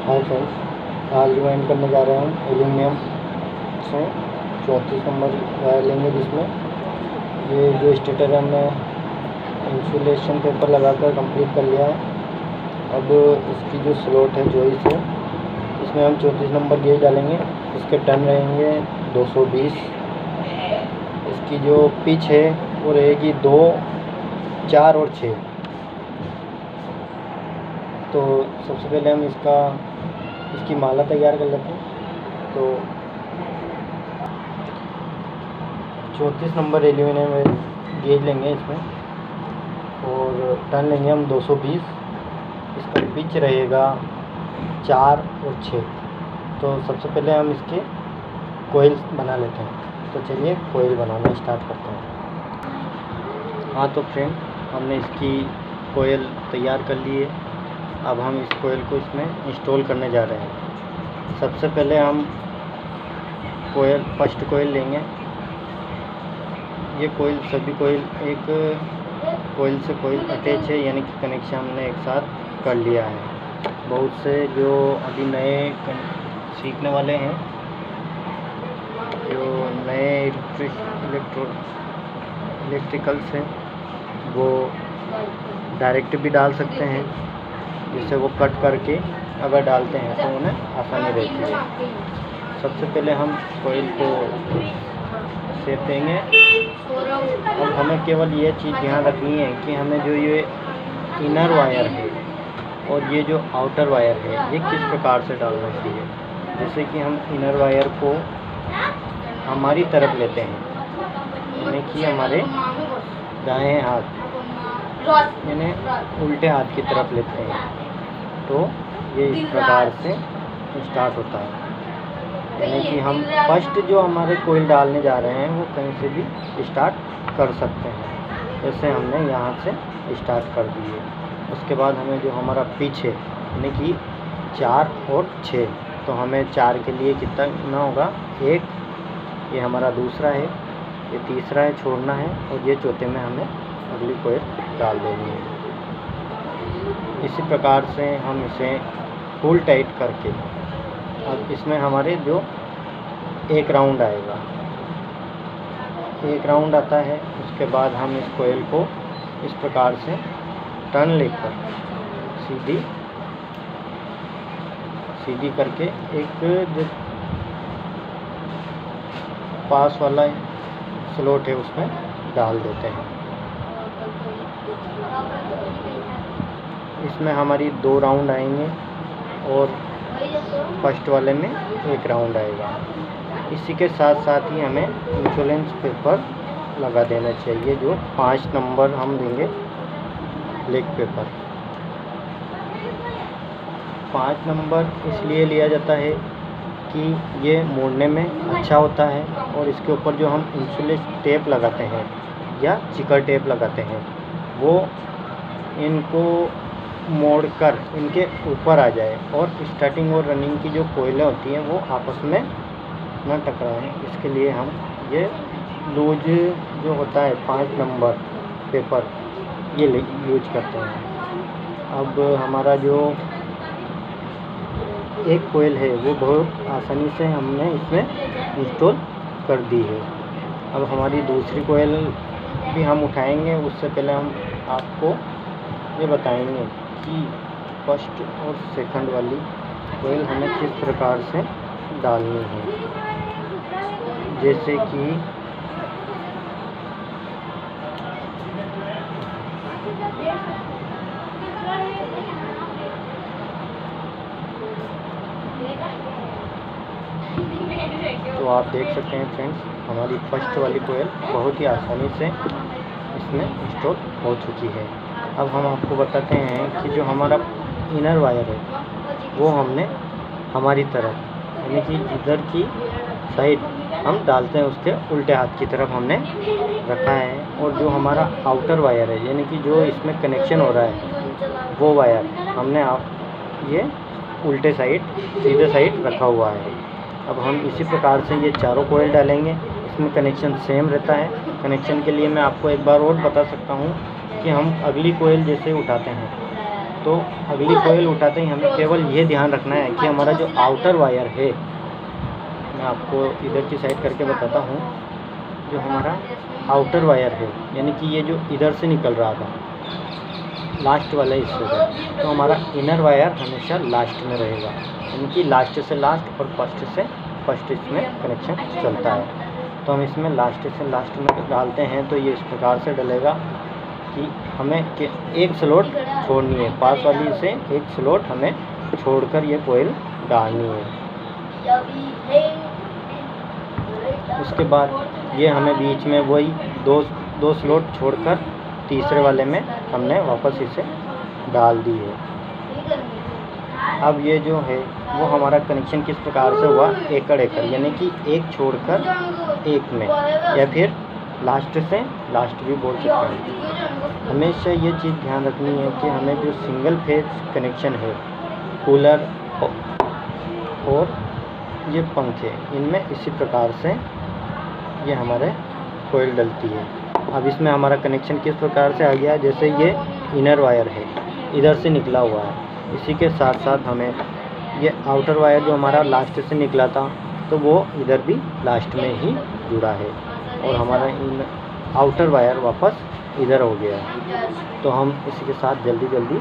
Hi friends, आज rewind करने जा रहे हैं एल्यूमिनियम से 34 नंबर वायर लेंगे, जिसमें ये जो स्टेटर है हमने इंसुलेशन पेपर लगाकर कंप्लीट कर लिया है। अब इसकी जो स्लॉट है जॉइस है, इसमें हम 34 नंबर गेज डालेंगे। इसके टर्न रहेंगे 220। इसकी जो पिच है वो रहेगी 2, 4 और 6। तो सबसे पहले हम इसकी माला तैयार कर लेते हैं। तो 34 नंबर एल्यूमिनियम गेज लेंगे इसमें, और टर्न लेंगे हम 220। इसका पिच रहेगा 4 और 6। तो सबसे पहले हम इसके कोयल बना लेते हैं। तो चलिए कोयल बनाना स्टार्ट करते हैं। हाँ तो फ्रेंड, हमने इसकी कोयल तैयार कर ली है। अब हम इस कोयल को इसमें इंस्टॉल करने जा रहे हैं। सबसे पहले हम फर्स्ट कोयल लेंगे। ये कोयल सभी कोयल एक कोयल से कोयल अटैच है, यानी कि कनेक्शन हमने एक साथ कर लिया है। बहुत से जो अभी नए सीखने वाले हैं, जो नए इलेक्ट्रिकल्स हैं, वो डायरेक्ट भी डाल सकते हैं, जिससे वो कट करके अगर डालते हैं तो उन्हें आसानी रहती है। सबसे पहले हम कोयल को सेट देंगे। अब हमें केवल ये चीज़ ध्यान रखनी है कि हमें जो ये इनर वायर है और ये जो आउटर वायर है, ये किस प्रकार से डालना चाहिए। जैसे कि हम इनर वायर को हमारी तरफ लेते हैं, यानी कि हमारे दाएं हाथ यानी उल्टे हाथ की तरफ लेते हैं, तो ये इस प्रकार से स्टार्ट होता है। यानी कि हम फर्स्ट जो हमारे कोयल डालने जा रहे हैं वो कहीं से भी स्टार्ट कर सकते हैं। जैसे हमने यहाँ से स्टार्ट कर दिए। उसके बाद हमें जो हमारा पिच है, यानी कि 4 और 6, तो हमें 4 के लिए कितना होगा 1, ये हमारा दूसरा है, ये तीसरा है छोड़ना है, और ये चौथे में हमें अगली कोयल डाल देनी है। इसी प्रकार से हम इसे फुल टाइट करके, अब इसमें हमारे जो एक राउंड आएगा, एक राउंड आता है। उसके बाद हम इस कोयल को इस प्रकार से टर्न लेकर सीधी करके एक जो पास वाला स्लॉट है उसमें डाल देते हैं। इसमें हमारी 2 राउंड आएंगे और फर्स्ट वाले में 1 राउंड आएगा। इसी के साथ साथ ही हमें इंसुलेंस पेपर लगा देना चाहिए, जो 5 नंबर हम देंगे लेग पेपर। 5 नंबर इसलिए लिया जाता है कि ये मोड़ने में अच्छा होता है, और इसके ऊपर जो हम इंसुलेट टेप लगाते हैं या चिकर टेप लगाते हैं, वो इनको मोड़कर इनके ऊपर आ जाए, और स्टार्टिंग और रनिंग की जो कोयलें होती हैं वो आपस में न टकराएं। इसके लिए हम ये लूज जो होता है 5 नंबर पेपर ये यूज करते हैं। अब हमारा जो एक कोयल है वो बहुत आसानी से हमने इसमें इंस्टॉल कर दी है। अब हमारी दूसरी कोयल भी हम उठाएंगे। उससे पहले हम आपको ये बताएंगे कि फर्स्ट और सेकंड वाली कोयल हमें किस प्रकार से डालनी है। जैसे कि तो आप देख सकते हैं फ्रेंड्स, हमारी फर्स्ट वाली कोयल बहुत ही आसानी से इसमें इंस्टॉल हो चुकी है। अब हम आपको बताते हैं कि जो हमारा इनर वायर है वो हमने हमारी तरफ, यानी कि इधर की साइड हम डालते हैं, उसके उल्टे हाथ की तरफ हमने रखा है। और जो हमारा आउटर वायर है, यानी कि जो इसमें कनेक्शन हो रहा है, वो वायर हमने ये उल्टे साइड सीधे साइड रखा हुआ है। अब हम इसी प्रकार से ये चारों कोयल डालेंगे। इसमें कनेक्शन सेम रहता है। कनेक्शन के लिए मैं आपको एक बार और बता सकता हूँ कि हम अगली कोयल जैसे उठाते हैं तो अगली कोयल उठाते ही हमें केवल ये ध्यान रखना है कि हमारा जो आउटर वायर है, मैं आपको इधर की साइड करके बताता हूँ, जो हमारा आउटर वायर है यानी कि ये जो इधर से निकल रहा था लास्ट वाला हिस्से से, तो हमारा इनर वायर हमेशा लास्ट में रहेगा, यानी कि लास्ट से लास्ट और फर्स्ट से फर्स्ट इसमें कनेक्शन चलता है। तो हम इसमें लास्ट से लास्ट में डालते हैं तो ये इस प्रकार से डलेगा कि हमें एक स्लॉट छोड़नी है, पास वाली से एक स्लॉट हमें छोड़कर ये कोयल डालनी है। उसके बाद ये हमें बीच में वही दो स्लॉट छोड़कर तीसरे वाले में हमने वापस इसे डाल दी है। अब ये जो है वो हमारा कनेक्शन किस प्रकार से हुआ, एकड़ एकड़, यानी कि एक छोड़कर एक में, या फिर लास्ट से लास्ट भी बोल सकते हैं। हमेशा ये चीज़ ध्यान रखनी है कि हमें जो सिंगल फेज कनेक्शन है कूलर और ये पंखे, इनमें इसी प्रकार से ये हमारे कोयल डलती है। अब इसमें हमारा कनेक्शन किस प्रकार से आ गया, जैसे ये इनर वायर है इधर से निकला हुआ है, इसी के साथ साथ हमें ये आउटर वायर जो हमारा लास्ट से निकला था तो वो इधर भी लास्ट में ही जुड़ा है और हमारा इन आउटर वायर वापस इधर हो गया है। तो हम इसी के साथ जल्दी जल्दी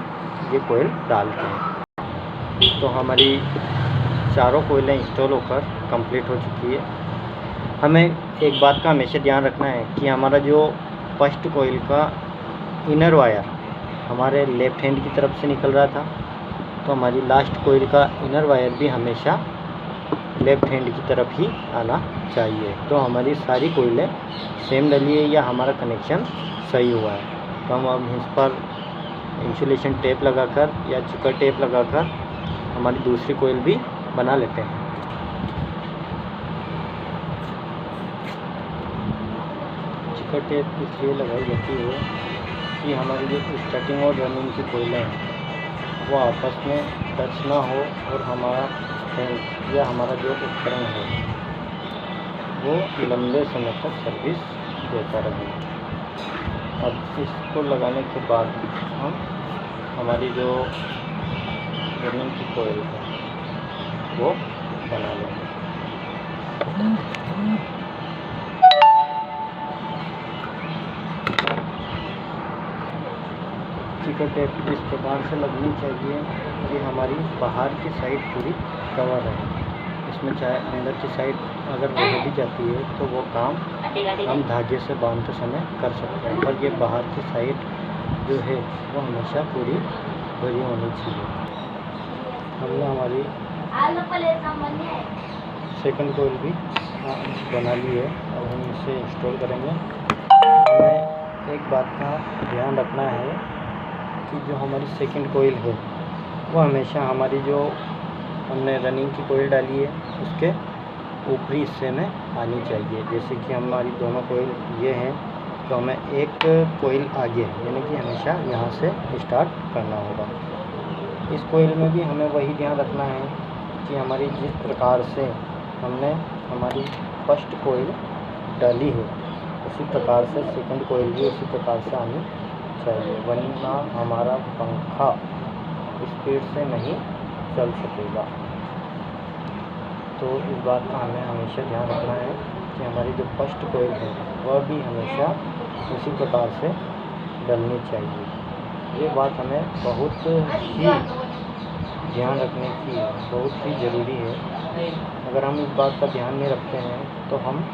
ये कोयल डालते हैं। तो हमारी चारों कोयलें इंस्टॉल होकर कंप्लीट हो चुकी है। हमें एक बात का हमेशा ध्यान रखना है कि हमारा जो फर्स्ट कोयल का इनर वायर हमारे लेफ़्ट हैंड की तरफ से निकल रहा था, तो हमारी लास्ट कोयल का इनर वायर भी हमेशा लेफ़्ट हैंड की तरफ ही आना चाहिए। तो हमारी सारी कोयलें सेम डली है या हमारा कनेक्शन सही हुआ है। तो हम अब इस पर इंसुलेशन टेप लगाकर या चिकर टेप लगाकर हमारी दूसरी कोयल भी बना लेते हैं। चिकर टेप इसलिए लगाई जाती है कि हमारी जो स्टार्टिंग और रनिंग की कोयलें हैं वो आपस में टच ना हो और हमारा फैन या हमारा जो उपकरण है वो लंबे समय तक सर्विस देता रहे। अब इसको लगाने के बाद हम हमारी जो रनिंग की कोयल है वो बना लेंगे। चिकर टेप इस प्रकार से लगनी चाहिए कि हमारी बाहर की साइड पूरी कवर रहे। इसमें चाहे अंदर की साइड अगर रह भी जाती है तो वो काम हम धागे से बांधते समय कर सकते हैं, पर ये बाहर की साइड जो है वो हमेशा पूरी भरी होनी चाहिए। हमने हमारी सेकंड कोयल भी बना ली है, अब हम इसे इंस्टॉल करेंगे। हमें एक बात का ध्यान रखना है कि जो हमारी सेकंड कोयल है वो हमेशा हमारी जो हमने रनिंग की कोयल डाली है उसके ऊपरी हिस्से में आनी चाहिए। जैसे कि हमारी दोनों कोयल ये हैं तो हमें एक कोयल आगे यानी कि हमेशा यहाँ से स्टार्ट करना होगा। इस कोयल में भी हमें वही ध्यान रखना है कि हमारी जिस प्रकार से हमने हमारी फर्स्ट कोयल डाली है उसी प्रकार से सेकंड कोयल भी उसी प्रकार से आनी चाहिए, वरना हमारा पंखा स्पीड से नहीं चल सकेगा। तो इस बात का हमें हमेशा ध्यान रखना है कि हमारी जो फर्स्ट कोयल है वह भी हमेशा उसी प्रकार से डलनी चाहिए। ये बात हमें बहुत ही ध्यान रखने की बहुत ही ज़रूरी है। अगर हम इस बात का ध्यान नहीं रखते हैं तो हम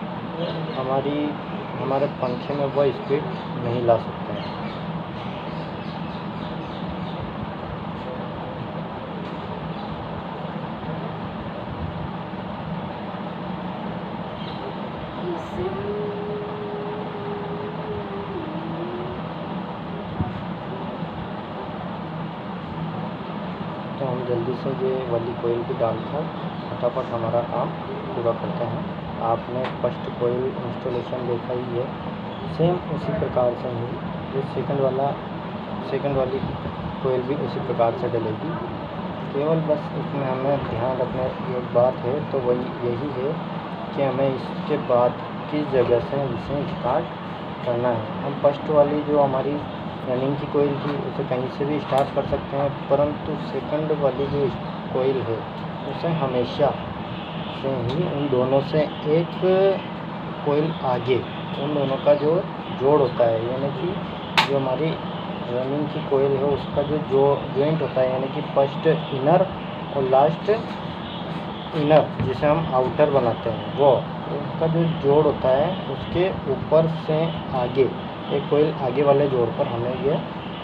हमारे पंखे में वह स्पीड नहीं ला सकते हैं। तो हम जल्दी से ये वाली कोयल भी डालकर फटाफट हमारा काम पूरा करते हैं। आपने फर्स्ट कोयल इंस्टॉलेशन देखा ही है, सेम उसी प्रकार से ही जो सेकंड वाली कोयल भी उसी प्रकार से डलेगी। केवल बस इसमें हमें ध्यान रखने की एक बात है तो वही यही है कि हमें इसके बाद किस जगह से इसे स्टार्ट करना है। हम फर्स्ट वाली जो हमारी रनिंग की कोयल थी उसे कहीं से भी स्टार्ट कर सकते हैं, परंतु सेकंड वाली जो कोयल है उसे हमेशा से ही उन दोनों से एक कोयल आगे, उन दोनों का जो जोड़ होता है, यानी कि जो हमारी रनिंग की कोयल है उसका जो जॉइंट होता है, यानी कि फर्स्ट इनर और लास्ट इनर जिसे हम आउटर बनाते हैं, वो उसका जो जोड़ होता है उसके ऊपर से आगे एक कोयल आगे वाले जोड़ पर हमें ये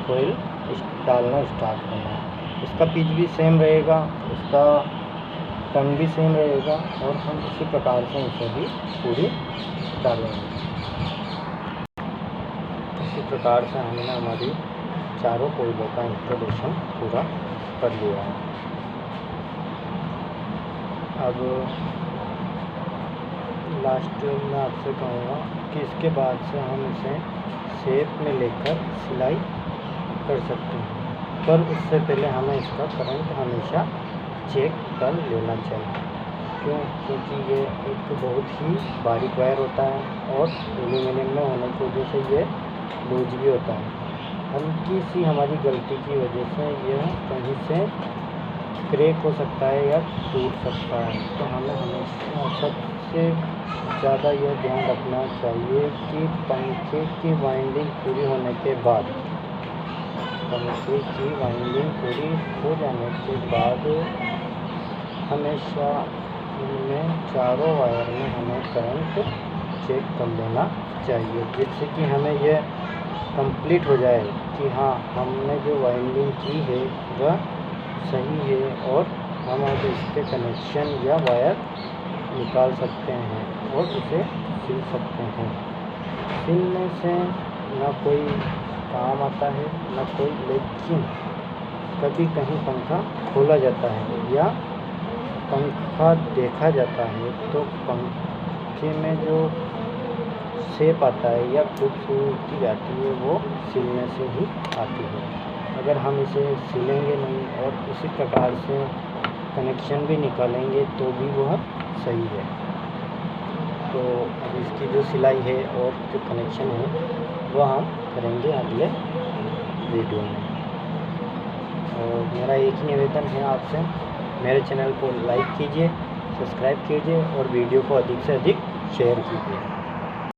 कोयल डालना स्टार्ट करना है। इसका पिच भी सेम रहेगा, उसका टंग भी सेम रहेगा और हम इसी प्रकार से इसे भी पूरी डालेंगे। इसी प्रकार से हमने हमारी चारों कोयलों का इंस्टॉलेशन पूरा कर लिया है। अब लास्ट में आपसे कहूँगा कि इसके बाद से हम इसे शेप में लेकर सिलाई कर सकते हैं, पर उससे पहले हमें इसका करंट हमेशा चेक कर लेना चाहिए। क्यों? क्योंकि ये एक बहुत ही बारीक वायर होता है और एल्यूमिनियम में होने की वजह से ये लूज भी होता है। हल्की सी हमारी गलती की वजह से यह कहीं से क्रैक हो सकता है या टूट सकता है। तो हमें हमेशा सबसे ज़्यादा यह ध्यान रखना चाहिए कि पंखे की वाइंडिंग पूरी होने के बाद, पंखे की वाइंडिंग पूरी हो जाने के बाद हमेशा इनमें चारों वायर में हमें करंट चेक कर लेना चाहिए, जिससे कि हमें यह कंप्लीट हो जाए कि हाँ हमने जो वाइंडिंग की है वह सही है और हम अब इसके कनेक्शन या वायर निकाल सकते हैं और इसे सिल सकते हैं। सिलने से ना कोई काम आता है ना कोई, लेकिन कभी कहीं पंखा खोला जाता है या पंखा देखा जाता है तो पंखे में जो शेप आता है या खूबसूरती आती है वो सिलने से ही आती है। अगर हम इसे सिलेंगे नहीं और इसी प्रकार से कनेक्शन भी निकालेंगे तो भी वह सही है। तो अब इसकी जो सिलाई है और जो कनेक्शन है वह हम करेंगे अगले वीडियो में। और मेरा एक ही निवेदन है आपसे, मेरे चैनल को लाइक कीजिए, सब्सक्राइब कीजिए और वीडियो को अधिक से अधिक शेयर कीजिए।